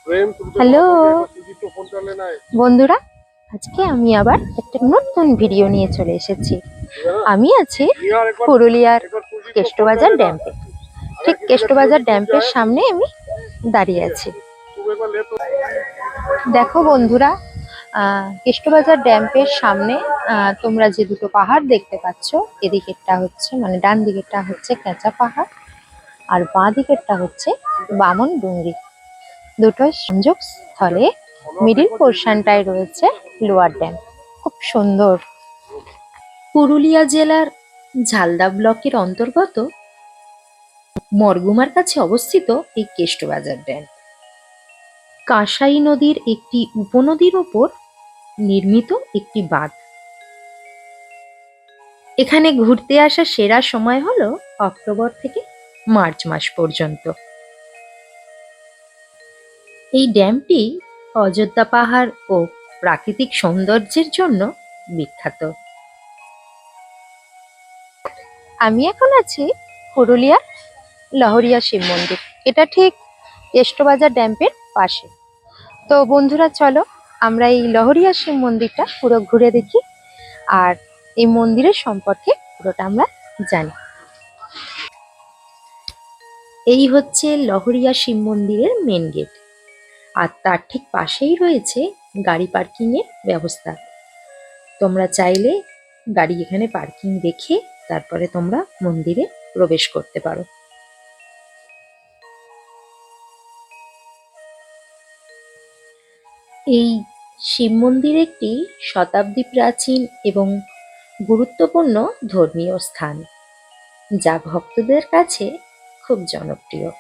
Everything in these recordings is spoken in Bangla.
হ্যালো বন্ধুরা, আজকে আমি আবার একটা নতুন ভিডিও নিয়ে চলে এসেছি। আমি আছি পুরুলিয়ার কেষ্টবাজার ড্যাম্পে। ঠিক কেষ্টবাজার ড্যাম্পের সামনে আমি দাঁড়িয়ে আছি। দেখো বন্ধুরা, কেষ্টবাজার ড্যাম্পের সামনে তোমরা যে দুটো পাহাড় দেখতে পাচ্ছ, এদিকেরটা হচ্ছে মানে ডান দিকেরটা হচ্ছে কেঁচা পাহাড়, আর বাঁ দিকেরটা হচ্ছে বামন ডুংরি। দুটো সংযোগ স্থলে মিডিল পোর্শনটায় রয়েছে লোয়ার ড্যাম। খুব সুন্দর। পুরুলিয়া জেলার ঝালদা ব্লকের অন্তর্গত মরগুমার কাছে অবস্থিত এই কেষ্টবাজার ড্যাম কাঁসাই নদীর একটি উপনদীর ওপর নির্মিত একটি বাঁধ। এখানে ঘুরতে আসা সেরা সময় হলো অক্টোবর থেকে মার্চ মাস পর্যন্ত। এই ড্যামটি অযোধ্যা পাহাড় ও প্রাকৃতিক সৌন্দর্যের জন্য বিখ্যাত। আমি এখন আছি পুরুলিয়ার লহরিয়া শিব মন্দির। এটা ঠিক কেষ্টবাজার ড্যাম্পের পাশে। তো বন্ধুরা, চলো আমরা এই লহরিয়া শিব মন্দিরটা পুরো ঘুরে দেখি, আর এই মন্দিরের সম্পর্কে পুরোটা আমরা জানি। এই হচ্ছে লহরিয়া শিব মন্দিরের মেন গেট, আর তার ঠিক পাশেই রয়েছে গাড়ি পার্কিং এর ব্যবস্থা। তোমরা চাইলে গাড়ি এখানে পার্কিং রেখে তারপরে তোমরা মন্দিরে প্রবেশ করতে পারো। এই শিব মন্দির একটি শতাব্দী প্রাচীন এবং গুরুত্বপূর্ণ ধর্মীয় স্থান, যা ভক্তদের কাছে খুব জনপ্রিয়।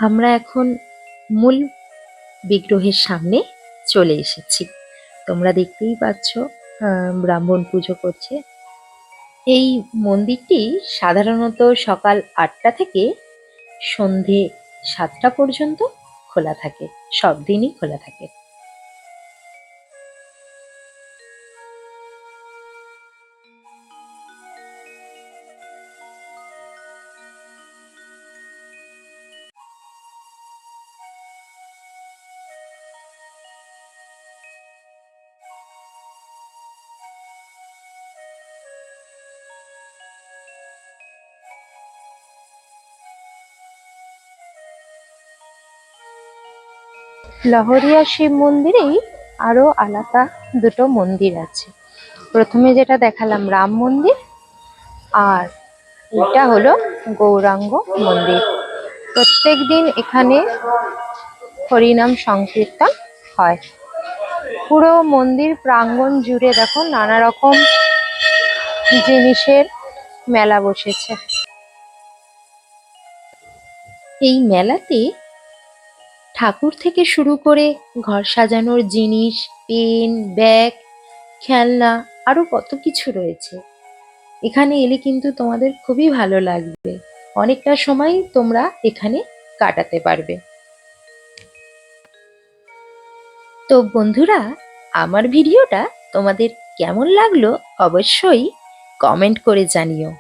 আমরা এখন মূল বিগ্রহের সামনে চলে এসেছি। তোমরা দেখতেই পাচ্ছ ব্রাহ্মণ পুজো করছে। এই মন্দিরটি সাধারণত সকাল ৮টা থেকে সন্ধে ৭টা পর্যন্ত খোলা থাকে, সব দিনই খোলা থাকে। লহরিয়া শিব মন্দিরেই আরো আলাদা দুটো মন্দির আছে। প্রথমে যেটা দেখালাম রাম মন্দির, আর এটা হলো গৌরাঙ্গ মন্দির। প্রত্যেক দিন এখানে হরিনাম সংকীর্তন হয়। পুরো মন্দির প্রাঙ্গণ জুড়ে দেখো নানা রকম জিনিসের মেলা বসেছে। এই মেলাতে ঠাকুর থেকে শুরু করে ঘর সাজানোর জিনিস, পেন, ব্যাগ, খেলনা, আরো কত কিছু রয়েছে। এখানে এলে কিন্তু তোমাদের খুবই ভালো লাগবে। অনেকটা সময় তোমরা এখানে কাটাতে পারবে। তো বন্ধুরা, আমার ভিডিওটা তোমাদের কেমন লাগলো অবশ্যই কমেন্ট করে জানিও।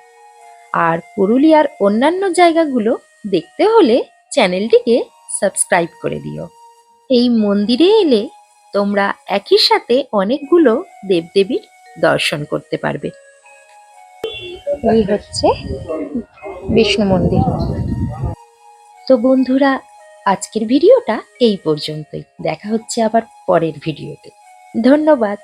আর পুরুলিয়ার অন্যান্য জায়গাগুলো দেখতে হলে চ্যানেলটিকে সাবস্ক্রাইব করে দিও। এই মন্দিরে এলে তোমরা একই সাথে অনেকগুলো দেবদেবীর দর্শন করতে পারবে। এই হচ্ছে বিষ্ণু মন্দির। তো বন্ধুরা, আজকের ভিডিওটা এই পর্যন্তই। দেখা হচ্ছে আবার পরের ভিডিওতে। ধন্যবাদ।